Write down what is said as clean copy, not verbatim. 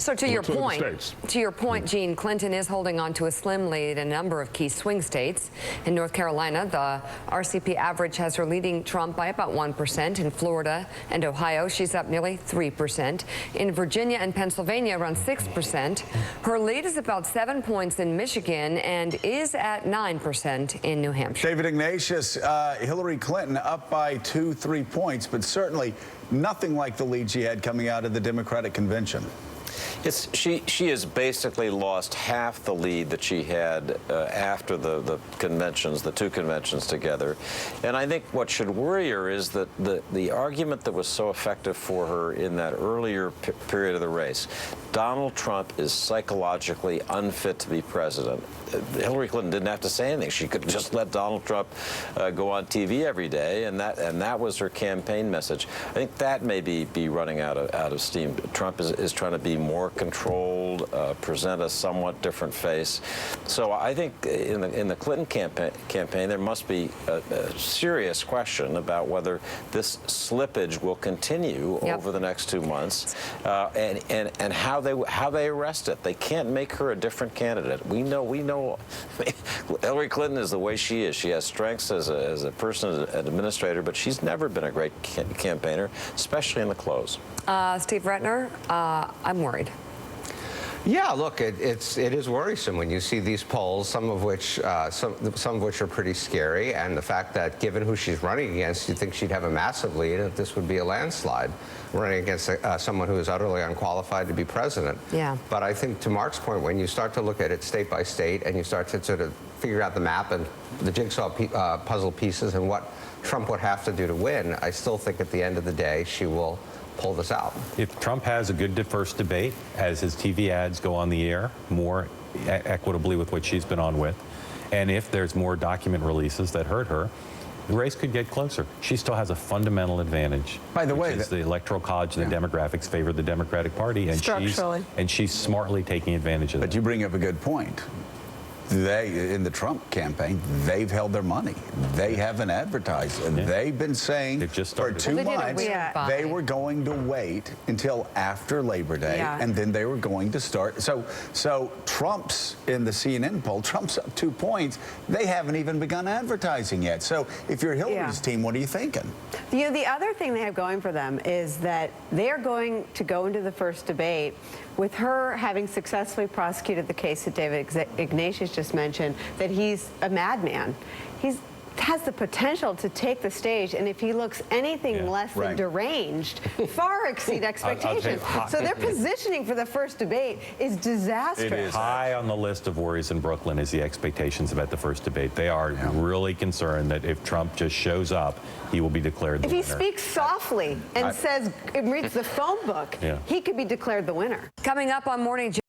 So to your point, Gene, Clinton is holding on to a slim lead in a number of key swing states. In North Carolina, the RCP average has her leading Trump by about 1%. In Florida and Ohio, she's up nearly 3%. In Virginia and Pennsylvania, around 6%. Her lead is about 7 points in Michigan and is at 9% in New Hampshire. David Ignatius, Hillary Clinton up by 2-3 points, but certainly nothing like the lead she had coming out of the Democratic convention. She has basically lost half the lead that she had after the conventions, the two conventions together. And I think what should worry her is that the argument that was so effective for her in that earlier period of the race, Donald Trump is psychologically unfit to be president. Hillary Clinton didn't have to say anything. She could just let Donald Trump go on TV every day, and that was her campaign message. I think that may be running out of steam. Trump is trying to be more controlled, present a somewhat different face. So I think in the Clinton campaign there must be a serious question about whether this slippage will continue over the next 2 months, and how they arrest it. They can't make her a different candidate. We know Hillary Clinton is the way she is. She has strengths as a person, as an administrator, but she's never been a great campaigner, especially in the close. Steve Retner, I'm worried. Yeah, look, it is worrisome when you see these polls, some of which are pretty scary, and the fact that given who she's running against, you'd think she'd have a massive lead, and that this would be a landslide, running against someone who is utterly unqualified to be president. Yeah. But I think, to Mark's point, when you start to look at it state by state, and you start to sort of figure out the map and the jigsaw puzzle pieces and what Trump would have to do to win, I still think at the end of the day she will pull this out. If Trump has a good first debate, as his TV ads go on the air more equitably with what she's been on with, and if there's more document releases that hurt her, the race could get closer. She still has a fundamental advantage. By the way, the Electoral College and the demographics favor the Democratic Party, and she's smartly taking advantage of that. But you bring up a good point. In the Trump campaign, they've held their money. They haven't advertised. They've been saying for 2 months they were going to wait until after Labor Day, and then they were going to start. So Trump's in the CNN poll, Trump's up 2 points. They haven't even begun advertising yet. So if you're Hillary's team, what are you thinking? You know, the other thing they have going for them is that they're going to go into the first debate with her having successfully prosecuted the case that David Ignatius just mentioned, that he's a madman. He has the potential to take the stage, and if he looks anything less than deranged, far exceed expectations. So their positioning for the first debate is disastrous. It is high on the list of worries in Brooklyn is the expectations about the first debate. They are really concerned that if Trump just shows up, he will be declared the winner. If he speaks softly and reads the phone book, he could be declared the winner. Coming up on Morning